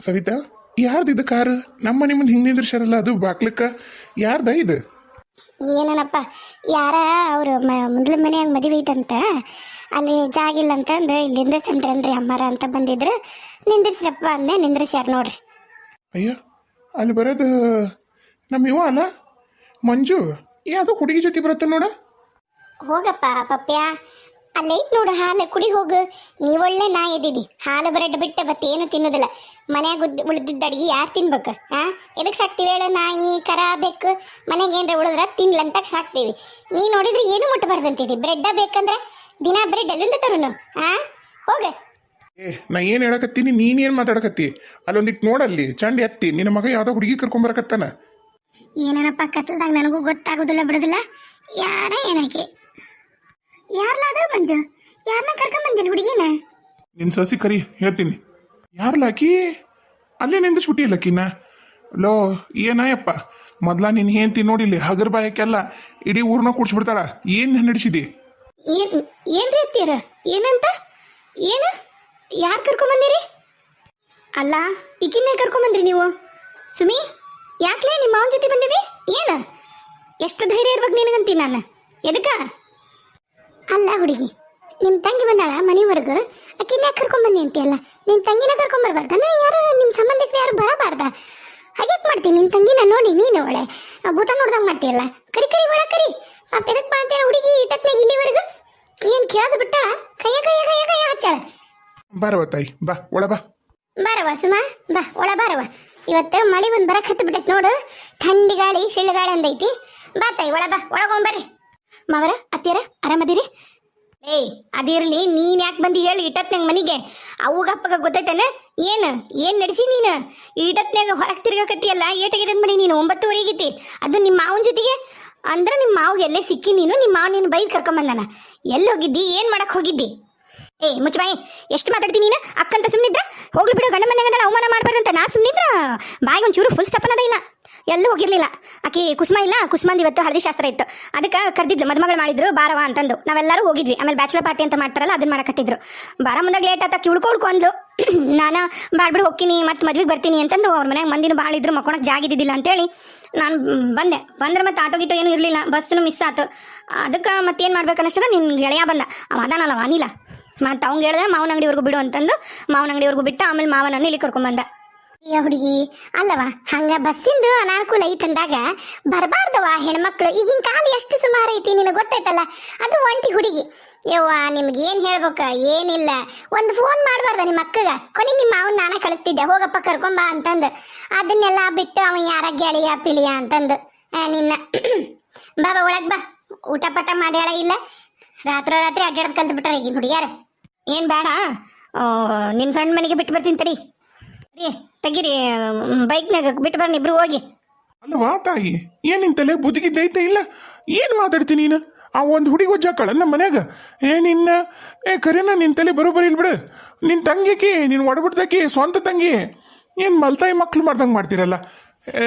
Savita ಯಾರ್ದಿದು car ನಮ್ಮ ಮನೆ ಮುಂದೆ ಹಿಂಗೆ ನಿಂದ್ರಿಸ್ಯಾರಲ್ಲ ಅದು ಬಾಕ್ಲಕ್ಕ ಯಾರ್ದ ಇದು? ಏನನಪ್ಪ ಯಾರ ಅವರು ಮೊದಲ ಮನೆಯಾಗ ಮದುವೆ ಐತಂತ ಅಲ್ಲಿ ಜಾಗಿಲ್ಲ ಅಂತಂದು ಇಲ್ಲಿ ನಿಂದ್ರಿಸಂದ್ರನ್ರಿ ಅಮ್ಮಾರ ಅಂತ ಬಂದಿದ್ರು. ನಿಂದ್ರಿಸ್ರಪ್ಪ ಅಂದೆ, ನಿಂದ್ರಿಸ್ಯಾರ ನೋಡ್ರಿ. ಅಯ್ಯ ಅಲ್ಲಿ ಬರೋದು ನಮ್ಮ ಇವ ಅಲ್ಲ ಮಂಜು, ಯಾವುದೋ ಹುಡುಗಿ ಜೊತೆ ಬರುತ್ತೆ ನೋಡ. ಹೋಗಪ್ಪ ಪಪ್ಪ್ಯ, ಅಲ್ಲೈತ್ ನೋಡು ಹಾಲು ಕುಡಿ ಹೋಗು. ನೀವೊಳ್ಳೆ ನಾ ಎದ್ದಿದ್ದಿ, ಹಾಲು ಬ್ರೆಡ್ ಬಿಟ್ಟೆ ಮತ್ತೆ ಏನು ತಿನ್ನೋದಿಲ್ಲ. ಮನ್ಯಾಗ ಉಳಿದಿದ್ದ ಅಡ್ಗೆ ಯಾರು ತಿನ್ಬೇಕು? ಎದಕ್ಕೆ ಸಾಕ್ತೀವಿ ಹೇಳ? ನಾಯಿ ಕರ ಬೇಕು ಮನೆಗೆ ಏನ್ರ ಉಳಿದ್ರ ತಿನ್ಲಂತ ಸಾಕ್ತೀವಿ. ನೀ ನೋಡಿದ್ರೆ ಏನು ಮುಟ್ಟಬಾರ್ದಂತಿದ್ದಿ. ಬ್ರೆಡ್ಡ ಬೇಕಂದ್ರೆ ದಿನ ಬ್ರೆಡ್ ಎಲ್ಲಿಂದ ತರುನು? ಹೋಗ. ನಾ ಏನು ಹೇಳಕತ್ತೀನಿ, ನೀನೇನು ಮಾತಾಡಕತ್ತಿ? ಅಲ್ಲೊಂದಿಟ್ಟು ನೋಡಲ್ಲಿ ಚಂಡಿ ಎತ್ತಿ ನಿನ್ನ ಮಗ ಯಾವುದೋ ಹುಡುಗಿ ಕರ್ಕೊಂಬರಕತ್ತಾನ. ಏನನಪ್ಪ ಕತ್ಲದಾಗ ನನಗೂ ಗೊತ್ತಾಗೋದಿಲ್ಲ ಬಿಡೋದಿಲ್ಲ. ಯಾರ ಏನಕ್ಕೆ ಯಾರ್ಲಾದ ಮಂಜು? ಯಾರನ್ನ ಕರ್ಕೊಂಬಂದಿಲ್ಲ ಹುಡುಗಿನ? ನಿನ್ನ ಸಸಿ ಕರಿ ಹೇಳ್ತೀನಿ. ಯಾರ್ಲಾಕಿ ಅಲ್ಲೇ ನಿಂದಿಸ್ಬಿಟ್ಟಿಲ್ಲಕ್ಕಿನ್ನ. ಲೋ ಏನಾಯಪ್ಪ, ಮೊದ್ಲ ನೀನು ಹೇಳ್ತಿ ನೋಡಿಲ್ಲಿ ಹಗರ್ ಬಾಯಕ್ಕೆಲ್ಲ ಇಡೀ ಊರ್ನ ಕುಡ್ಸ್ಬಿಡ್ತಾಳ. ಏನು ನಡೆಸಿದಿ? ಏನ್ರಿ ಅತ್ತೀರ? ಏನಂತ? ಏನು? ಯಾರು ಕರ್ಕೊಂಬಂದಿರಿ? ಅಲ್ಲ ಈಗಿನ್ನೇ ಕರ್ಕೊಂಬಂದ್ರಿ ನೀವು? ಸುಮಿ, ಯಾಕ್ಲೇ ನಿಮ್ಮ ಮಾವನ ಜೊತೆ ಬಂದಿವಿ? ಏನು ಎಷ್ಟು ಧೈರ್ಯ ಇರ್ಬೇಕು ನಿನಗಂತೀನಿ ನಾನು. ಎದಕ್ಕ? ಅಲ್ಲ ಹುಡುಗಿ, ನಿಮ್ಮ ತಂಗಿ ಬಂದಾಳ ಮನೆವರೆಗೂ, ಆಕಿನ ಯಾಕೆ ಕರ್ಕೊಂಬನ್ನಿ ಅಂತೀಯಲ್ಲ? ನಿಮ್ಮ ತಂಗಿನ ಕರ್ಕೊಂಬರ್ಬಾರ್ದಾನ? ಯಾರು ನಿಮ್ಮ ಸಂಬಂಧಿಕರು ಯಾರು ಬರಬಾರ್ದ? ಹಾಗೆ ಮಾಡ್ತೀನಿ. ನಿಮ್ಮ ತಂಗಿನ ನೋಡಿ ನೀನು ಒಳ್ಳೆ ಭೂತ ನೋಡ್ದಂಗೆ ಮಾಡ್ತೀಯಲ್ಲ. ಕರಿ ಕರಿ ಒಳ ಕರಿ. ಪಾಪ ಎದಕ್ಕೆ ಬಾ ಅಂತೇಳ ಹುಡುಗಿ ಇಟ್ಟತ್ನಾಗ ಇಲ್ಲಿವರೆಗೂ ಏನು ಕೇಳೋದು ಬಿಟ್ಟಾಳ? ಕೈಯ ಕೈಯ ಕೈಯ ಕೈಯ ಹಚ್ಚಾಳ. ಬಾರವ ತಾಯಿ, ಬಾ ಒಳ ಬಾ. ಬಾರವ ಸುಮಾ, ಬಾ ಒಳ ಬಾರವ. ಇವತ್ತು ಮಳೆ ಒಂದು ಬರಕ್ಕೆ ಹತ್ತು ಬಿಟ್ಟೈತೆ ನೋಡು. ಥಂಡಿ ಗಾಳಿ ಶಿಳ್ಳು ಗಾಳಿ ಅಂದೈತಿ. ಬಾ ತಾಯಿ ಒಳ ಬಾ, ಒಳಗೊಂಬರ್ರಿ. ಮಾವರ ಅತ್ತಿಯರ ಆರಾಮದಿರಿ? ಏಯ್ ಅದಿರ್ಲಿ, ನೀನ್ ಯಾಕೆ ಬಂದು ಹೇಳಿ ಇಟ್ಟತ್ನಾಗ ಮನೆಗೆ? ಅಪ್ಪಗ ಗೊತ್ತೈತೇನ? ಏನು ನಡೆಸಿ ನೀನು ಇಟ್ಟತ್ನಾಗ ಹೊರಗೆ ತಿರ್ಗಕತ್ತಿಯಲ್ಲ? ಏಟಾಗಿದೆ ಮನೆ ನೀನು? 9:30 ಅದು ನಿಮ್ಮ ಮಾವನ ಜೊತೆಗೆ ಅಂದ್ರೆ ನಿಮ್ಮ ಮಾವಿಗೆ ಎಲ್ಲೇ ಸಿಕ್ಕಿ ನೀನು? ನಿಮ್ಮ ಮಾವ ನೀನು ಬೈದು ಕರ್ಕೊಂಬಂದಾನ. ಎಲ್ಲಿ ಹೋಗಿದ್ದಿ? ಏನು ಮಾಡಕ್ಕೆ ಹೋಗಿದ್ದಿ? ಮುಚ್ಚಬಾಯಿ, ಎಷ್ಟು ಮಾತಾಡ್ತೀನಿ ನೀನು? ಅಕ್ಕಂತ ಸುಮ್ಮನಿದ್ರ ಹೋಗ್ಲಿ ಬಿಡು. ಗಂಡ ಮನೆಯಾಗ ಅವಮಾನ ಮಾಡ್ಬಾರ್ದಂತ ನಾ ಸುಮ್ಮನಿದ್ರ ಬಾಯಿಗೆ ಒಂಚೂರು ಫುಲ್ ಸ್ಟಾಪ್ ಅನ್ನೋದೇ ಇಲ್ಲ. ಎಲ್ಲೂ ಹೋಗಿರ್ಲಿಲ್ಲ. ಆಕಿ ಕುಸುಮ ಇಲ್ಲ, ಕುಸುಮಂದು ಇವತ್ತು ಹಳದಿ ಶಾಸ್ತ್ರ ಇತ್ತು, ಅದಕ್ಕೆ ಕರೆದಿದ್ಲು. ಮದುಮಗಳು ಮಾಡಿದ್ರು ಬಾರವ ಅಂತಂದು ನಾವೆಲ್ಲರೂ ಹೋಗಿದ್ವಿ. ಆಮೇಲೆ ಬ್ಯಾಚುಲರ್ ಪಾರ್ಟಿ ಅಂತ ಮಾಡ್ತಾರಲ್ಲ ಅದನ್ನ ಮಾಡಕತ್ತಿದ್ರು. ಬಾರ ಮುಂದಾಗ ಲೇಟ್ ಆತ ಉಳ್ಕೊ ಅಂದ್ಲು. ನಾನು ಬಾಡ್ಬಿಡು ಹೋಗ್ತೀನಿ ಮತ್ತು ಮದ್ವೆಗೆ ಬರ್ತೀನಿ ಅಂತಂದು ಅವ್ರ ಮನ್ಯಾಗ ಮಂದಿನ ಭಾಳ ಇದ್ರು, ಮಕ್ಕೊಳಕ್ಕೆ ಜಾಗಿದ್ದಿದ್ದಿಲ್ಲ ಅಂತೇಳಿ ನಾನು ಬಂದ್ರೆ ಮತ್ತೆ ಆಟೋ ಗಿಟೋ ಏನೂ ಇರಲಿಲ್ಲ, ಬಸ್ಸು ಮಿಸ್ ಆಯ್ತು. ಅದಕ್ಕೆ ಮತ್ತೇನು ಮಾಡ್ಬೇಕನ್ನಷ್ಟದ ನಿನ್ನ ಗೆಳೆಯ ಬಂದ, ಅವ ಅದಾನಲ್ಲ ಅನಿಲ. ಮತ್ತು ಅವ್ನು ಹೇಳ್ದೆ ಮಾವನ ಅಂಗಡಿವರೆಗೂ ಬಿಡು ಅಂತಂದು ಮಾವನ ಅಂಗಡಿವರೆಗೂ ಬಿಟ್ಟು ಆಮೇಲೆ ಮಾವನನ್ನು ಇಲ್ಲಿ ಕರ್ಕೊಂಬಂದ. ಹುಡುಗಿ ಅಲ್ಲವ, ಹಂಗ ಬಸ್ಸಿಂದು ಅನಾನುಕೂಲ ಐತಂದಾಗ ಬರಬಾರ್ದವ ಹೆಣ್ಮಕ್ಳು. ಈಗಿನ ಕಾಲ ಎಷ್ಟು ಸುಮಾರು ಐತಿ ನಿನಗೆ ಗೊತ್ತೈತಲ್ಲ. ಅದು ಒಂಟಿ ಹುಡುಗಿ. ಯವ್ವ ನಿಮ್ಗೆ ಏನು ಹೇಳ್ಬೇಕ? ಏನಿಲ್ಲ, ಒಂದು ಫೋನ್ ಮಾಡಬಾರ್ದ ನಿಮ್ಮ ಅಕ್ಕಗ? ಕೊನೆಗೆ ನಿಮ್ಮ ಮಾವನ ನಾನೇ ಕಳಿಸ್ತಿದ್ದೆ, ಹೋಗಪ್ಪ ಕರ್ಕೊಂಬ ಅಂತಂದು. ಅದನ್ನೆಲ್ಲ ಬಿಟ್ಟು ಅವ ಯಾರ ಗೆಳೆಯ ಪಿಳಿಯ ಅಂತಂದು ನಿನ್ನ ಬಾಬಾ ಒಳಗೆ ಬಾ. ಊಟ ಪಟ ಮಾಡ್ಯಾಳ ಇಲ್ಲ? ರಾತ್ರಿ ಅಡ್ಡಾಡೋದು ಕಲ್ತು ಬಿಟ್ಟಾರ ಈಗಿನ ಹುಡುಗಿಯಾರ. ಏನು ಬೇಡ, ನಿನ್ನ ಫ್ರೆಂಡ್ ಮನೆಗೆ ಬಿಟ್ಟು ಬರ್ತೀನಿ ತಡಿ. ತೆಗೀರಿ ಬೈಕ್ನಾಗ ಬಿಟ್ಟು ಬರ್ನಿ ಇಬ್ರು ಹೋಗಿ. ಅಲ್ವಾ ತಾಯಿ, ಏನ್ ನಿನ್ ತಲೆ ಬುದ್ಧಿಗಿದ್ದೈತೆ ಇಲ್ಲ? ಏನು ಮಾತಾಡ್ತೀನಿ ನೀನು? ಆ ಒಂದು ಹುಡುಗಿ ಒಜ್ಜಾಕಳ ನಮ್ಮ ಮನ್ಯಾಗ. ನಿನ್ನ ಕರೆನ ನಿನ್ನ ತಲೆ ಬರೋಬ್ಬರಿ ಇಲ್ಲ ಬಿಡು. ನಿನ್ನ ತಂಗಿಕಿ, ನಿನ್ನ ಒಡಬಿಡ್ದಾಕಿ ಸ್ವಂತ ತಂಗಿ, ಏನು ಮಲ್ತಾಯಿ ಮಕ್ಳು ಮಾಡ್ದಂಗೆ ಮಾಡ್ತೀರಲ್ಲ.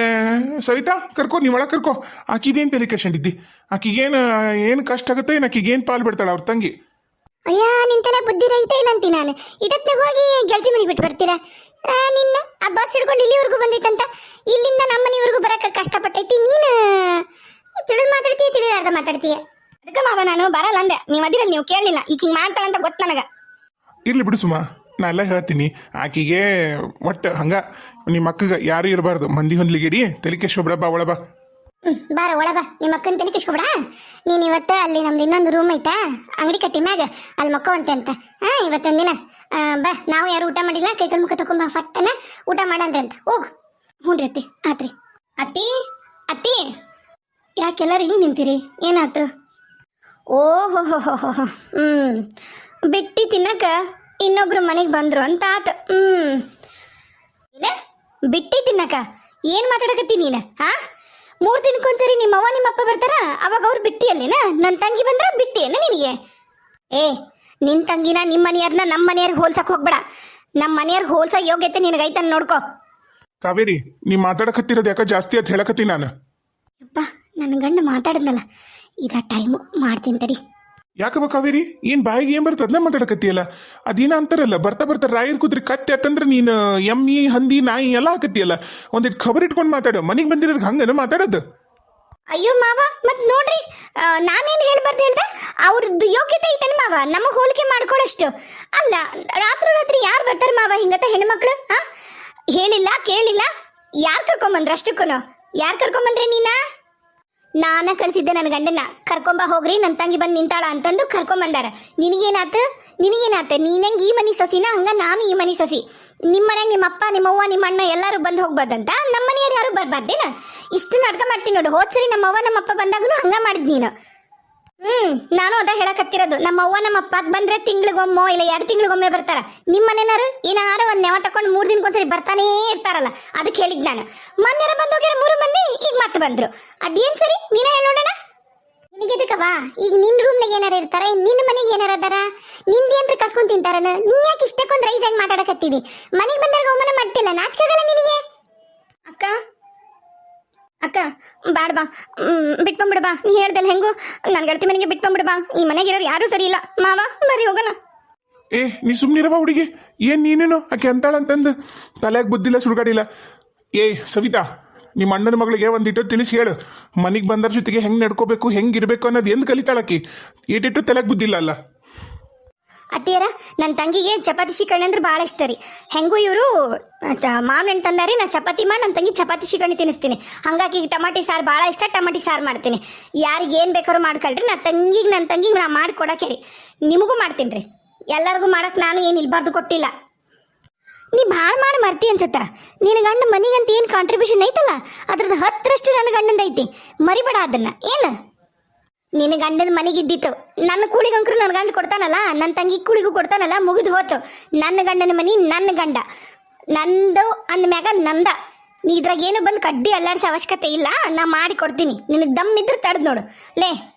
ಸವಿತಾ ಕರ್ಕೊ, ನೀವು ಒಳಗೆ ಕರ್ಕೊ. ಆಕಿದೇನು ತಲೆ ಕೆಡ್ಕೊಂಡಿದ್ದಿ? ಆಕಿಗೇನು ಏನು ಕಷ್ಟ ಆಗುತ್ತೆ? ಏನು ಆಕಿಗೇನು ಪಾಲು ಬಿಡ್ತಾಳೆ ಅವ್ರ ತಂಗಿ? ಅಯ್ಯ ನಿಂತೆಲ್ಲ ಬುದ್ಧಿ ರೈತ ಇಲ್ಲ ಅಂತೀನಿ ನಾನು. ಇಡತ್ನಾಗ ಹೋಗಿ ಗೆಳತಿ ಮನೆಗೆ ಬಿಟ್ಟು ಬರ್ತೀರಾ? ನಿನ್ನ ಆ ಬಸ್ ಹಿಡ್ಕೊಂಡು ಇಲ್ಲಿವರೆಗೂ ಬಂದೈತಂತ, ಇಲ್ಲಿಂದ ನಮ್ಮ ಮನೆವರೆಗೂ ಬರಕ್ಕೆ ಕಷ್ಟಪಟ್ಟೈತಿ. ನೀನು ತಿಳಿದು ಮಾತಾಡ್ತೀಯ, ತಿಳಿಯಾರ್ದ ಮಾತಾಡ್ತೀಯ. ಅದಕ್ಕೆ ಮಾವ ನಾನು ಬರಲ್ಲ ಅಂದೆ. ನೀವು ಅದಿರಲ್ಲಿ ನೀವು ಕೇಳಲಿಲ್ಲ. ಈಗ ಹಿಂಗೆ ಮಾಡ್ತಾಳಂತ ಗೊತ್ತು ನನಗೆ. ಇರ್ಲಿ ಬಿಡು ಸುಮಾ, ನಾ ಎಲ್ಲ ಹೇಳ್ತೀನಿ. ಆಕಿಗೆ ಒಟ್ಟು ಹಂಗ ನಿಮ್ಮ ಅಕ್ಕಗೆ ಯಾರು ಇರಬಾರ್ದು. ಮಂದಿ ಹೊಂದ್ಲಿಗಿಡಿ ತಲೆ ಕೆಶೋಬಿಡ. ಬಾ ಒಳ ಬಾ. ಬಾರ ಒಳ ಬಾ. ನಿಮ್ಮ ಅಕ್ಕನ ತಲೆ ಕೆಸ್ಕೊಬಿಡ. ನೀನು ಇವತ್ತು ಅಲ್ಲಿ ನಮ್ದು ಇನ್ನೊಂದು ರೂಮ್ ಐತಾ ಅಂಗಡಿ ಕಟ್ಟಿ ಮ್ಯಾಗ, ಅಲ್ಲಿ ಮಕ್ಕವಂತೆ ಅಂತ. ಇವತ್ತೊಂದು ದಿನ ಬಾ. ನಾವು ಯಾರು ಊಟ ಮಾಡಿಲ್ಲ, ಕೈಕಲ್ ಮುಖ ತಗೊಂಬ ಫಟ್ಟನ ಊಟ ಮಾಡನ್ರಿ ಅಂತ ಹೋಗು. ಹ್ಞೂ ರೀ ಅತ್ತಿ. ಆತ್ರಿ. ಅತ್ತಿ ಅತ್ತಿ ಯಾಕೆಲ್ಲರೂ ಹಿಂಗೆ ನಿಂತೀರಿ? ಏನಾಯ್ತು? ಓಹೋ ಹೋ ಹೋ ಹೋ. ಬಿಟ್ಟು ತಿನ್ನಕ ಇನ್ನೊಬ್ರು ಮನೆಗೆ ಬಂದ್ರು ಅಂತ ಆತು. ಏನ ಬಿಟ್ಟಿ ತಿನ್ನಕ? ಏನು ಮಾತಾಡಕತ್ತಿ ನೀನು? 3 ದಿನಕ್ಕೊಂದ್ಸರಿ ನಿಮ್ಮವ್ವ ನಿಮ್ಮಪ್ಪ ಬರ್ತಾರ, ಅವಾಗ ಅವ್ರು ಬಿಟ್ಟಿಯಲ್ಲೇನ? ನನ್ನ ತಂಗಿ ಬಂದ್ರ ಬಿಟ್ಟಿಯೇನ ನಿನಗೆ? ನಿನ್ನ ತಂಗಿನ ನಿಮ್ಮ ಮನೆಯವ್ರನ್ನ ನಮ್ಮ ಮನೆಯವ್ರಿಗೆ ಹೋಲ್ಸಕ್ಕೆ ಹೋಗ್ಬೇಡ. ನಮ್ಮ ಮನೆಯವ್ರಿಗೆ ಹೋಲ್ಸೋ ಯೋಗ್ಯತೆ ನಿನಗೈತನ್ ನೋಡ್ಕೋ. ಕಾವೇರಿ, ನೀ ಮಾತಾಡಕತ್ತಿರೋದು ಯಾಕೆ ಜಾಸ್ತಿ ಅಂತ ಹೇಳಕತ್ತಿ ನಾನು. ಅಪ್ಪ ನನ್ನ ಗಂಡ ಮಾತಾಡಿದ್ನಲ್ಲ, ಇದ ಟೈಮು ಮಾಡ್ತೀನಿ ತಡಿ. ಯಾಕವ ಕಾವೇರಿ ಏನ್ ಬಾಯಿಗೆ ಏನ್ ಬರ್ತದ ಮಾತಾಡಕತ್ತಿಯಲ್ಲ ಅದೇನ ಅಂತಾರಲ್ಲ ಬರ್ತಾ ಬರ್ತಾ ರಾಯರ್ ಕುದ್ರಿ ಕತ್ತೆ ಅಂತಂದ್ರೆ ನೀನು ಎಮ್ಮಿ ಹಂದಿ ನಾಯಿ ಎಲ್ಲ ಹಾಕತ್ತಿಯಲ್ಲ ಒಂದಿಟ್ಟು ಖಬರ್ ಇಟ್ಕೊಂಡು ಮಾತಾಡು ಮನೆಗೆ ಬಂದಿರೋರ್ಗೆ ಹಂಗನ ಮಾತಾಡೋದು. ಅಯ್ಯೋ ಮಾವ ಮತ್ ನೋಡ್ರಿ ನಾನೇನು ಹೇಳ್ಬಾರ್ದು ಹೇಳ್ದೆ ಅವ್ರದ್ದು ಯೋಗ್ಯತೆ ಐತೇನು ಮಾವ ನಮಗೆ ಹೋಲಿಕೆ ಮಾಡ್ಕೊಳ್ಳೋಷ್ಟು ಅಲ್ಲ. ರಾತ್ರಿ ಯಾರು ಬರ್ತಾರೆ ಮಾವ ಹಿಂಗತ್ತ ಹೆಣ್ಮಕ್ಳು ಹೇಳಿಲ್ಲ ಕೇಳಿಲ್ಲ ಯಾರು ಕರ್ಕೊಂಬಂದ್ರ ಅಷ್ಟಕ್ಕೂ ಯಾರು ಕರ್ಕೊಂಬಂದ್ರೆ ನೀನಾ ನಾನ ಕಳ್ಸಿದ್ದೆ ನನ್ನ ಗಂಡನ ಕರ್ಕೊಂಬ ಹೋಗ್ರಿ ನನ್ನ ತಂಗಿ ಬಂದು ನಿಂತಾಳ ಅಂತಂದು ಕರ್ಕೊಂಬಂದಾರ. ನಿನಗೇನಾತ ನೀನಂಗೆ ಈ ಮನಿ ಸೊಸಿನ ಹಂಗ ನಾನು ಈ ಮನಿ ಸೊಸಿ. ನಿಮ್ಮ ಮನೆಗೆ ನಿಮ್ಮ ಅಪ್ಪ ನಿಮ್ಮವ್ವ ನಿಮ್ಮ ಅಣ್ಣ ಎಲ್ಲರೂ ಬಂದು ಹೋಗ್ಬಾರ್ದಂತ ನಮ್ಮ ಮನೆಯವ್ರು ಯಾರು ಬರ್ಬಾರ್ದೇನ? ಇಷ್ಟು ನಾಟಕ ಮಾಡ್ತೀನಿ ನೋಡು. ಹೋದ್ಸರಿ ನಮ್ಮವ್ವ ನಮ್ಮಪ್ಪ ಬಂದಾಗೂ ಹಂಗ ಮಾಡಿದ್ ನೀನು. ನಾನು ಅದ ಹೇಳಕತ್ತಿರೋದು. ನಮ್ಮವ್ವ ನಮ್ಮಪ್ಪ ಬಂದ್ರೆ ತಿಂಗ್ಳಿಗೊಮ್ಮೋ ಇಲ್ಲ 2 ತಿಂಗಳಿಗೊಮ್ಮೆ ಬರ್ತಾರ. ನಿಮ್ಮ ಮನೆಯವರು ಏನಾರ ಒಂದ್ ನೆವ ತಕೊಂಡು 3 ದಿನಕ್ಕೊಂದ್ಸರಿ ಬರ್ತಾನೇ ಇರ್ತಾರಲ್ಲ ಅದಕ್ಕೆ ಹೇಳಿದ್ ನಾನು. ಮೊನ್ನೆರ ಬಂದು ಹೋಗ್ಯಾರ 3 ಮಂದಿ ಈಗ ಮತ್ತೆ ಬಂದ್ರು. ಅದೇನ್ ಸರಿ ನೀನೇ ಹೇಳೋಣ. ನಿನಗೆದಕ್ಕವಾ ಈಗ ನಿನ್ ರೂಮ್ನಾಗ ಏನಾರ ಇರ್ತಾರ ನಿನ್ನ ಮನೆಗೆ ಏನಾರ ಅದಾರ ನಿಂದೇನ್ರ ಕಸ್ಕೊಂಡ್ ತಿಂತಾರನ? ನೀ ಯಾಕೆ ಇಷ್ಟಕ್ಕೊಂದು ರೈಸ್ ಆಗಿ ಮಾತಾಡಕತ್ತೀವಿ? ಮನೆಗೆ ಬಂದಾಗ ಅವಮಾನ ಮಾಡ್ತಿಲ್ಲ ನಾಚಿಕಾಗಲ್ಲ ನಿನಗೆ? ಅಕ್ಕ ಬಾಡ್ ಬಾ ಬಿಟ್ಕೊಂಬಿಡ ಬಾ. ನೀ ಹೇಳ್ದಲ್ಲ ಹೆಂಗು ನನ್ನ ಗೆಳತಿ ಮನೆಗೆ ಬಿಟ್ಕೊಂಬಿಡ ಬಾ. ಈ ಮನೆಗಿರೋರು ಯಾರೂ ಸರಿ ಇಲ್ಲ ಮಾವ ಬರೀ ಹೋಗೋಣ. ನೀ ಸುಮ್ಮನಿರವ ಹುಡುಗಿ ಏನ್ ನೀನೇನು ಆಕೆ ಅಂತಾಳಂತಂದು ತಲೆಯಾಗ ಬುದ್ಧಿಲ್ಲ ಸುಡುಗಾಡಿಲ್ಲ. ಸವಿತಾ ನಿಮ್ಮ ಅಣ್ಣನ ಮಗಳಿಗೆ ಒಂದಿಟ್ಟು ತಿಳಿಸಿ ಹೇಳು ಮನೆಗೆ ಬಂದರ ಜೊತೆಗೆ ಹೆಂಗೆ ನಡ್ಕೋಬೇಕು ಹೆಂಗಿರ್ಬೇಕು ಅನ್ನೋದು ಎಂದು ಕಲಿತಾಳಕಿ. ಏಟಿಟ್ಟು ತಲೆಯಾಗ ಬುದ್ಧಿಲ್ಲ ಅಲ್ಲ. ಅತ್ತಿಯರ ನನ್ನ ತಂಗಿಗೆ ಚಪಾತಿ ಶಿಕರಣೆ ಅಂದ್ರೆ ಭಾಳ ಇಷ್ಟ ರೀ. ಹೆಂಗೂ ಇವರು ಮಾವನ ತಂದಾರಿ ನಾ ಚಪಾತಿ ಮಾಡಿ ನನ್ನ ತಂಗಿ ಚಪಾತಿ ಶಿಕರಣೆ ತಿನ್ನಿಸ್ತೀನಿ. ಹಂಗಾಗಿ ಟಮಾಟಿ ಸಾರು ಭಾಳ ಇಷ್ಟ. ಟಮಾಟಿ ಸಾರು ಮಾಡ್ತೀನಿ. ಯಾರಿಗೆ ಏನು ಬೇಕಾದ್ರೂ ಮಾಡ್ಕೊಳ್ರಿ. ನನ್ನ ತಂಗಿಗೆ ನಾ ಮಾಡಿ ಕೊಡಕ್ಕೆ ರೀ. ನಿಮಗೂ ಮಾಡ್ತೀನಿ ರೀ. ಎಲ್ಲರಿಗೂ ಮಾಡಕ್ಕೆ ನಾನು ಏನು ಇಲ್ಬಾರ್ದು ಕೊಟ್ಟಿಲ್ಲ. ನೀ ಭಾಳ ಮಾಡಿ ಮರ್ತಿ ಅನ್ಸತ್ತ. ನಿನ್ನ ಗಂಡ ಮನೆಗಂತ ಏನು ಕಾಂಟ್ರಿಬ್ಯೂಷನ್ ಐತಲ್ಲ ಅದ್ರದ್ದು 10ರಷ್ಟು ನನ್ನ ಗಂಡಂದ ಐತಿ. ಮರಿಬೇಡ ಅದನ್ನ. ಏನು ನಿನ್ನ ಗಂಡನ ಮನೆಗಿದ್ದಿತ್ತು ನನ್ನ ಕೂಳಿಗಂಕರು ನನ್ನ ಗಂಡ ಕೊಡ್ತಾನಲ್ಲ ನನ್ನ ತಂಗಿ ಕೂಳಿಗೂ ಕೊಡ್ತಾನಲ್ಲ ಮುಗಿದು ಹೋತು. ನನ್ನ ಗಂಡನ ಮನೆ ನನ್ನ ಗಂಡ ನಂದು ಅಂದಮ್ಯಾಗ ನಂದ. ನೀ ಇದ್ರಾಗ ಏನು ಬಂದು ಕಡ್ಡಿ ಅಲ್ಲಾಡ್ಸೋ ಅವಶ್ಯಕತೆ ಇಲ್ಲ. ನಾ ಮಾಡಿ ಕೊಡ್ತೀನಿ. ನಿನಗೆ ದಮ್ ಇದ್ರೆ ತಡೆದು ನೋಡು.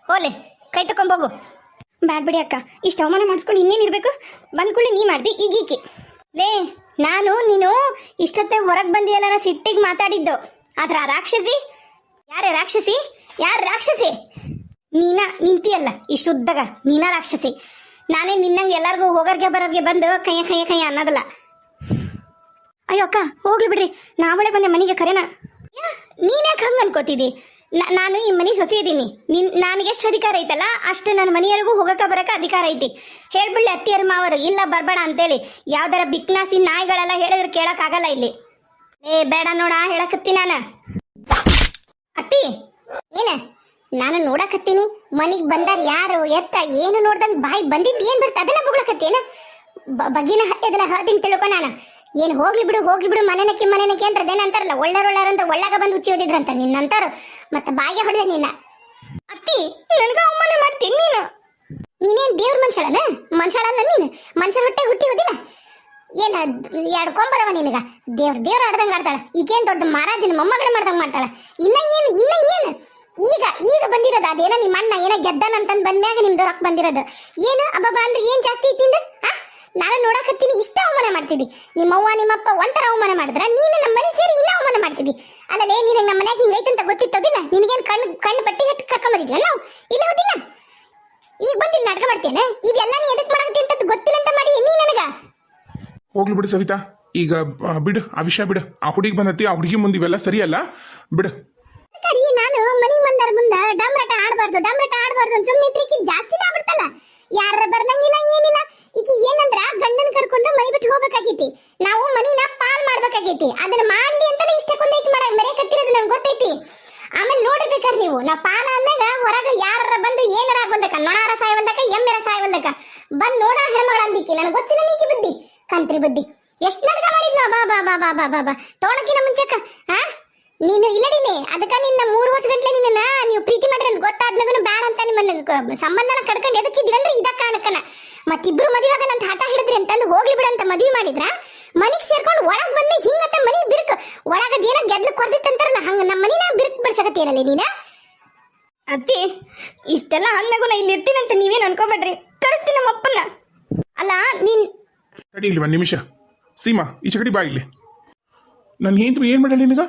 ಹೋಲೆ ಕೈ ತಕೊಂಬೋಗು. ಬ್ಯಾಡ್ ಬಿಡಿ ಅಕ್ಕ ಇಷ್ಟು ಅವಮಾನ ಮಾಡಿಸ್ಕೊಂಡು ಇನ್ನೇನಿರ್ಬೇಕು? ಬಂದ್ಕೊಳ್ಳಿ ನೀ ಮಾಡ್ದಿ ಈಗೀಕಿ. ನೀನು ಇಷ್ಟೊತ್ತೆ ಹೊರಗೆ ಬಂದಿಯಲ್ಲ ನಾ ಸಿಟ್ಟಿಗೆ ಮಾತಾಡಿದ್ದು. ಆದ್ರೆ ಆ ರಾಕ್ಷಸಿ ಯಾರ ರಾಕ್ಷಸಿ? ನೀನಾ ನಿಂತಿಯಲ್ಲ ಇಷ್ಟುದ್ದಾಗ ನೀನಾ ರಾಕ್ಷಸಿ. ನಾನೇ ನಿನ್ನಂಗೆ ಎಲ್ಲರಿಗೂ ಹೋಗೋರ್ಗೆ ಬರೋರ್ಗೆ ಬಂದು ಕೈಯ ಅನ್ನೋದಲ್ಲ. ಅಯ್ಯೋ ಅಕ್ಕ ಹೋಗ್ಲಿ ಬಿಡ್ರಿ. ನಾವಳೆ ಬಂದೆ ಮನೆಗೆ ಕರೆನಾ. ನೀನ್ಯಾಕೆ ಹಂಗೆ ಅನ್ಕೋತಿದ್ದಿ? ನಾನು ಈ ಮನೆ ಸೊಸೆ ಇದ್ದೀನಿ. ನನಗೆ ಎಷ್ಟು ಅಧಿಕಾರ ಐತಲ್ಲ ಅಷ್ಟು ನನ್ನ ಮನೆಯವರೆಗೂ ಹೋಗಕ್ಕೆ ಬರೋಕೆ ಅಧಿಕಾರ ಐತಿ. ಹೇಳ್ಬಿಡ್ಲಿ ಅತ್ತಿಯರು ಮಾವರು ಇಲ್ಲ ಬರಬೇಡ ಅಂತೇಳಿ. ಯಾವ್ದಾರ ಬಿಕ್ನಾಸಿ ನಾಯಿಗಳೆಲ್ಲ ಹೇಳಿದ್ರೆ ಕೇಳೋಕ್ಕಾಗಲ್ಲ ಇಲ್ಲಿ. ಬೇಡ ನೋಡ ಹೇಳಕತ್ತಿ ನಾನು. ಅತ್ತಿ ನಾನು ನೋಡಕತ್ತೀನಿ ಮನಿಗೆ ಬಂದಾರ ಯಾರು ಎತ್ತ ಏನು ನೋಡ್ದಂಗೆ ಬಾಯಿ ಬಂದಿದ್ದು ಏನು ಬರ್ತದೆ ಅದನ್ನ ಬೊಗಳಕತ್ತೇನ? ಬಗ್ಗಿನ ಹತ್ತೆದಲ್ಲ ಹದಿನ ತಿಳ್ಕೊ ನಾನು. ಏನು ಹೋಗ್ಲಿ ಬಿಡು ಮನೆನಕ್ಕಿ ಅಂತಾರದೇನ ಅಂತಾರಲ್ಲ ಒಳ್ಳಾರಂತ ಒಳ್ಳಾಗ ಬಂದು ಉಚ್ಚಿ ಓದಿದ್ರಂತ ನಿನ್ನಂತಾರು ಮತ್ತೆ ಬಾಯಿಗೆ ಹೊಡೆದೆ ನಿನ್ನ. ಅತ್ತಿ ನನಗ ಅವಮಾನ ಮಾಡ್ತೀನಿ ನೀನೇನು ದೇವ್ರ ಮನುಷ್ಯಳಲ್ಲ ನೀನು. ಮನುಷ್ಯರ ಹೊಟ್ಟೆ ಹುಟ್ಟಿ ಹೋದಿಲ್ಲ ಏನ ಎಡ್ಕೊಂಬರವ ನಿನಗ. ದೇವ್ರ ಆಡ್ದಂಗೆ ಆಡ್ತಾಳ. ಈಗೇನು ದೊಡ್ಡ ಮಹಾರಾಜನ ಮೊಮ್ಮಗಳ ಮಾಡ್ದಂಗೆ ಮಾಡ್ತಾಳ. ಇನ್ನ ಏನು ಈಗ ಬಂದಿರೋದು ಅದೇನೋ ನಿಮ್ಮ ಅಣ್ಣ ಏನೋ ಗೆದ್ದನಂತಂದು ಬಂದ್ಮ್ಯಾಗ ನಿಮ್ದು ರೊಕ್ಕ ಬಂದಿರೋದು ಏನು ಅಬ್ಬಬ್ಬ ಅಂದ್ರೆ ಏನು ಜಾಸ್ತಿ ಐತಿಂದ? ನಾನು ನೋಡಕತ್ತೀನಿ ಇಷ್ಟ ಅವಮಾನ ಮಾಡ್ತಿದ್ದಿ. ನಿಮ್ಮವ್ವ ನಿಮ್ಮಪ್ಪ ಒಂಥರ ಅವಮಾನ ಮಾಡಿದ್ರ ನೀನು ನಮ್ಮ ಮನೆ ಸೇರಿ ಇನ್ನೂ ಅವಮಾನ ಮಾಡ್ತಿದ್ದಿ. ಅಲ್ಲಲೇ ನಿನಗೆ ನಮ್ಮ ಮನ್ಯಾಗ ಹಿಂಗೈತಂತ ಗೊತ್ತಿತ್ತೋದಿಲ್ಲ? ನಿನಗೇನು ಕಣ್ಣು ಬಟ್ಟಿ ಹಟ್ಟು ಕರ್ಕೊಂಬರಿದ್ವಿ ನಾವು ಇಲ್ಲ ಹೋದಿಲ್ಲ? ಈಗ ಬಂದಿಲ್ಲ ನಾಟಕ ಮಾಡ್ತೇನೆ. ಇದೆಲ್ಲ ನೀ ಎದಕ್ಕೆ ಮಾಡಕತ್ತಿ ಅಂತ ಗೊತ್ತಿಲ್ಲ ಅಂತ ಮಾಡಿ ನೀ ನನಗ. ಹೋಗ್ಲಿ ಬಿಡು ಸವಿತಾ ಈಗ ಬಿಡು ಆ ವಿಷಯ ಬಿಡು. ಆ ಹುಡುಗಿ ಬಂದತಿ ಆ ಹುಡುಗಿ ಮುಂದೆ ಇವೆಲ್ಲ ಸರಿಯಲ್ಲ ಬಿಡು. ನಾನು ಮನೆಗೆ ಬಂದಾರ ಮುಂದ ಡಮ್ರಾಟ ಆಡಬಾರ್ದು ಅಂತ ಸುಮ್ಮನೆ ಇಟ್ರಿಕಿ ಜಾಸ್ತಿನೇ ಆಗ್ಬಿಡ್ತಲ್ಲ. ಯಾರ ಬರ್ಲಂಗಿಲ್ಲ ಏನಿಲ್ಲ. ಈಗ ಏನಂದ್ರ ಗಂಡನ ಕರ್ಕೊಂಡು ಮನೆ ಬಿಟ್ಟು ಹೋಗ್ಬೇಕಾಗೈತಿ. ನಾವು ಮನಿನ ಪಾಲ್ ಮಾಡ್ಬೇಕಾಗೈತಿ. ಅದನ್ನ ಮಾಡ್ಲಿ ಅಂತಾನೆ ಇಷ್ಟಕ್ಕೊಂದೈತಿ ಮರೆಯಕತ್ತಿರೋದು ನಂಗೆ ಗೊತ್ತೈತಿ. ಆಮೇಲೆ ನೋಡಿರ್ಬೇಕಾದ್ರೆ ನೀವು ನಾ ಪಾಲ ಅಂದಾಗ ಹೊರಗ ಯಾರ ಬಂದು ಏನಾರ ಆಗುವಂದಕ್ಕ ನೊಣಾರ ಸಾಯವಲ್ದಕ್ಕ ಎಮ್ಮೆರ ಸಾಯವಲ್ದಕ್ಕ ಬಂದ್ ನೋಡ ಹೆಣ್ಮಗಳ ಅಂದಿಕ್ಕಿ ನನಗೆ ಗೊತ್ತಿಲ್ಲ ನೀಕಿ ಬುದ್ಧಿ ಕಂತ್ರಿ ಬುದ್ಧಿ. ಎಷ್ಟು ನಾಟಕ ಮಾಡಿದ್ಲು ಬಾ ತೋಣಕಿನ ಮುಂಚೆಕ ನೀನು ಇಲ್ಲಡಿಲಿ ಅದಕ್ಕ ನಿನ್ನ 3 ವರ್ಷ ಗಂಟ್ಲೆ ನಿನ್ನ ನೀವು ಪ್ರೀತಿ ಮಾಡ್ರಿ ಅಂತ ಗೊತ್ತಾದ್ಮೇಲೆ ಬ್ಯಾಡ ಅಂತ ನಿಮ್ಮನ್ನ ಸಂಬಂಧನ ಕಡ್ಕೊಂಡು ಎದಕ್ಕಿದ್ವಿ ಅಂದ್ರೆ ಇದ ಕಾರಣಕ್ಕನ ಮತ್ತಿಬ್ರು ಮದುವೆ ಆಗಲ್ಲ ಅಂತ ಹಠ ಹಿಡಿದ್ರಿ ಅಂತಂದು ಹೋಗ್ಲಿ ಬಿಡ ಅಂತ ಮದುವೆ ಮಾಡಿದ್ರ ಮನಿಗ್ ಸೇರ್ಕೊಂಡು ಒಳಗ್ ಬಂದು ಹಿಂಗತ್ತ ಮನಿ ಬಿರ್ಕ್ ಒಳಗದ ಏನೋ ಗೆದ್ಲು ಕೊರ್ದಿತ್ತಂತಾರಲ್ಲ ಹಂಗ ನಮ್ಮ ಮನಿನ ಬಿರ್ಕ್ ಬಿಡ್ಸಕತ್ತೀರಲ್ಲ ನೀನ. ಅತ್ತಿ ಇಷ್ಟೆಲ್ಲ ಅಂದಾಗೂ ನಾ ಇಲ್ಲಿ ಇರ್ತೀನಿ ಅಂತ ನೀವೇನು ಅನ್ಕೋಬೇಡ್ರಿ. ಕಳಿಸ್ತೀನಿ ನಮ್ಮ ಅಪ್ಪನ. ಅಲ್ಲ ನೀನ್ ತಡಿ ಇಲ್ಲಿ 1 ನಿಮಿಷ ಸೀಮಾ ಈಚೆ ಕಡೆ ಬಾ ಇಲ್ಲಿ. ನನ್ನ ಹೆಂಡ್ರು ಏನು ಮಾಡಲ್ಲ ನಿನಗ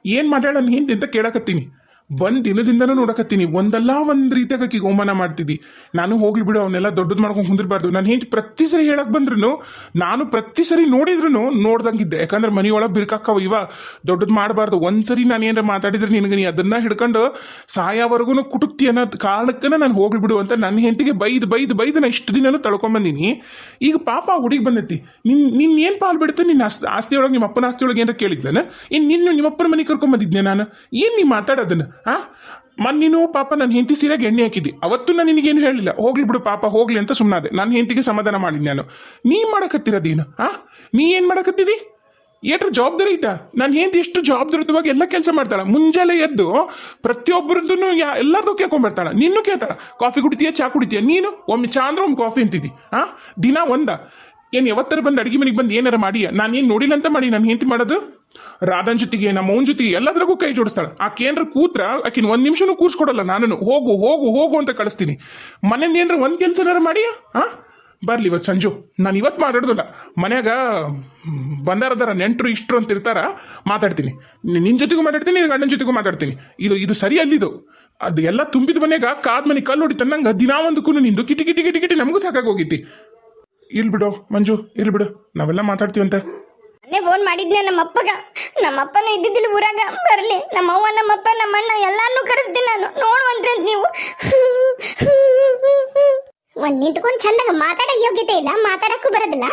ಏನು ಮಾಡ್ಯಾಳ ನನ್ನ ಹೆಂಡ್ತಿ ಅಂತ ಕೇಳಕತ್ತೀನಿ. ಬಂದ್ ದಿನದಿಂದನೂ ನೋಡಕತ್ತೀನಿ ಒಂದಲ್ಲ ಒಂದ್ ರೀತಿಯಾಗ ಆಕಿಗೆ ಅವಮಾನ ಮಾಡ್ತಿದ್ದಿ. ನಾನು ಹೋಗ್ಲಿ ಬಿಡು, ಅವನ್ನೆಲ್ಲ ದೊಡ್ಡದ್ ಮಾಡ್ಕೊಂಡು ಕುಂದಿರ್ಬಾರ್ದು. ನಾನು ಹೆಂಡತಿ ಪ್ರತಿ ಸರಿ ಹೇಳಕ್ ಬಂದ್ರು ನಾನು ಪ್ರತಿ ಸರಿ ನೋಡಿದ್ರು ನೋಡ್ದಂಗಿದ್ದೆ. ಯಾಕಂದ್ರೆ ಮನಿಯೊಳಗೆ ಬಿರ್ಕಾಕ್ಕವ ಇವ ದೊಡ್ಡದ್ ಮಾಡಬಾರ್ದು. ಒಂದ್ಸರಿ ನಾನು ಏನಾರ ಮಾತಾಡಿದ್ರೆ ನಿನಗೆ ನೀ ಅದನ್ನ ಹಿಡ್ಕೊಂಡು ಸಾಯವರೆಗೂ ಕುಟುಕ್ತಿ ಅನ್ನೋ ಕಾರಣಕ್ಕನ ನಾನು ಹೋಗ್ಲಿ ಬಿಡು ಅಂತ ನನ್ನ ಹೆಂಡತಿಗೆ ಬೈದು ನಾ ಇಷ್ಟು ದಿನನೂ ತಳ್ಕೊಂಬಂದಿನಿ. ಈಗ ಪಾಪ ಹುಡುಗಿ ಬಂದೈತಿ, ನಿನ್ ಏನ್ ಪಾಲ್ ಬಿಡುತ್ತೆ? ನಿನ್ನ ಆಸ್ತಿಯೊಳಗೆ ನಿಮ್ಮ ಅಪ್ಪನ ಆಸ್ತಿಯೊಳಗೆ ಏನಾರ ಕೇಳಿದ್ನ? ನಿನ್ನ ನಿಮ್ಮಪ್ಪನ ಮನೆ ಕರ್ಕೊಂಬಂದಿದ್ನೆ ನಾನು. ಏನ್ ನೀ ಮಾತಾಡೋದನ್ನ? ನೀನು ಪಾಪ ನನ್ನ ಹೆಂಡತಿ ಸೀರೆಗೆ ಎಣ್ಣೆ ಹಾಕಿದ್ದಿ, ಅವತ್ತು ನಾನು ನಿನಗೇನು ಹೇಳಿಲ್ಲ, ಹೋಗ್ಲಿ ಬಿಡು ಪಾಪ ಹೋಗ್ಲಿ ಅಂತ ಸುಮ್ಮನಾದೆ. ನನ್ನ ಹೆಂಡತಿಗೆ ಸಮಾಧಾನ ಮಾಡಿದ್ ನಾನು. ನೀ ಮಾಡಕತ್ತಿರೋದೇನು? ನೀ ಏನ್ ಮಾಡಕತ್ತಿದಿ? ಏಟ್ರ ಜವಾಬ್ದಾರಿ ಐತಾ? ನನ್ನ ಹೆಂಡತಿ ಎಷ್ಟು ಜವಾಬ್ದಾರಿಯುತವಾಗಿ ಎಲ್ಲ ಕೆಲಸ ಮಾಡ್ತಾಳ. ಮುಂಜಾನೆ ಎದ್ದು ಪ್ರತಿಯೊಬ್ಬರದ್ದು ಎಲ್ಲರದ್ದು ಕೇಳ್ಕೊಂಡ್ಬರ್ತಾಳ. ನಿನ್ನೂ ಕೇಳ್ತಾಳ, ಕಾಫಿ ಕುಡಿತೀಯ, ಚಾ ಕುಡಿತೀಯ? ನೀನು ಒಮ್ಮೆ ಚಾ ಅಂದ್ರೆ ಒಮ್ಮೆ ಕಾಫಿ ಅಂತಿದ್ದಿ. ದಿನ ಒಂದ ಏನ್ ಯಾವತ್ತರ ಬಂದು ಅಡಿಗೆ ಮನೆಗೆ ಬಂದು ಏನಾರ ಮಾಡಿ ನಾನೇನು ನೋಡಿಲ್ಲ ಅಂತ ಮಾಡಿ ನನ್ನ ಹೆಂಡತಿ ಮಾಡೋದು? ರಾಧನ್ ಜೊತೆಗೆ ನಮ್ಮ ಅವನ ಜೊತೆಗೆ ಎಲ್ಲದ್ರಾಗೂ ಕೈ ಜೋಡಿಸ್ತಾಳ. ಆಕೇನ್ರ ಕೂತ್ರ ಆಕಿನ ಒಂದ್ ನಿಮಿಷನೂ ಕೂರ್ಸ್ಕೊಡಲ್ಲ. ನಾನು ಹೋಗು ಹೋಗು ಹೋಗು ಅಂತ ಕಳಿಸ್ತೀನಿ. ಮನೆಯಿಂದ ಏನ್ರ ಒಂದ್ ಕೆಲ್ಸನಾರ ಮಾಡಿ ಬರ್ಲಿ ಇವತ್ತು ಸಂಜು. ನಾನು ಇವತ್ತು ಮಾತಾಡೋದಿಲ್ಲ, ಮನ್ಯಾಗ ಬಂದಾರದಾರ ನೆಂಟರು ಇಷ್ಟರು ಅಂತ ಇರ್ತಾರ, ಮಾತಾಡ್ತೀನಿ. ನಿನ್ನ ಜೊತೆಗೂ ಮಾತಾಡ್ತೀನಿ, ನಿನ್ನ ಗಂಡನ ಜೊತೆಗೂ ಮಾತಾಡ್ತೀನಿ. ಇದು ಸರಿ ಅಲ್ಲಿದು. ಅದು ಎಲ್ಲ ತುಂಬಿದ ಮನೆಗ ಕಾದ್ ಮನೆ ಕಲ್ಲು ಹೊಡಿತ ನಂಗೆ ದಿನ ಒಂದಕ್ಕೂ ನಿಂದು ಕಿಟಿ ಕಿಟಿ ಕಿಟಿ ಕಿಟಿ ನಮಗೂ ಸಾಕಾಗಿ ಹೋಗಿತಿ. ಇಲ್ ಬಿಡು ಮಂಜು, ಇಲ್ ಬಿಡು, ನಾವೆಲ್ಲ ಮಾತಾಡ್ತೀವಂತೆ. ಮೊನ್ನೆ ಫೋನ್ ಮಾಡಿದ್ನೆ ನಮ್ಮಪ್ಪನೂ ಇದ್ದಿದ್ದಿಲ್ಲ ಊರಾಗ. ಬರಲಿ ನಮ್ಮವ್ವ ನಮ್ಮಪ್ಪ ನಮ್ಮಣ್ಣ ಎಲ್ಲಾರನ್ನೂ ಕರೆಸ್ತೀನಿ ನಾನು, ನೋಡುವಂತ್ರಿ ನೀವು. ಒಂದ್ ನಿಂತ್ಕೊಂಡು ಚಂದಾಗ ಮಾತಾಡೋ ಯೋಗ್ಯತೆ ಇಲ್ಲ, ಮಾತಾಡಕ್ಕೂ ಬರೋದಿಲ್ಲ.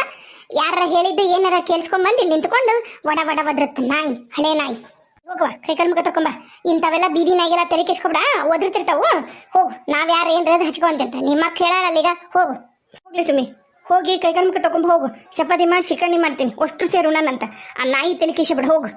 ಯಾರ ಹೇಳಿದ್ದು ಏನಾರ ಕೇಳಿಸ್ಕೊಂಡ್ ಬಂದು ಇಲ್ಲಿ ನಿಂತ್ಕೊಂಡು ವಡ ವಡ ಒದ್ರತ್ ನಾಯಿ, ಹಳೆ ನಾಯಿ. ಹೋಗುವ ಕೈ ಕಲ್ ಮುಖ ತಕೊಂಬ. ಇಂಥವೆಲ್ಲ ಬೀದಿ ನಾಯಿಗೆಲ್ಲ ತೆರೆ ಕೆಸ್ಕೊಬಿಡ, ಒದ್ರತಿರ್ತಾವು. ಹೋಗು, ನಾವ್ ಯಾರು ಏನ್ರ ಹಚ್ಕೊಂತಿರ್ತ ನಿಮ್ಮ ಕೇಳಲ್ಲ. ಈಗ ಹೋಗು, ಹೋಗ್ಲಿ ಸುಮ್ಮಿ, ಹೋಗಿ ಕೈ ಕಲ್ ಮುಖ ತಕೊಂಡ್ ಹೋಗು. ಚಪಾತಿ ಮಾಡಿ ಶಿಕರಣಿ ಮಾಡ್ತೀನಿ, ಅಷ್ಟು ಸೇರು ನಾನಂತ. ಆ ನಾಯಿ ತೆಲಿಕೇಶ ಬಿಡ, ಹೋಗು.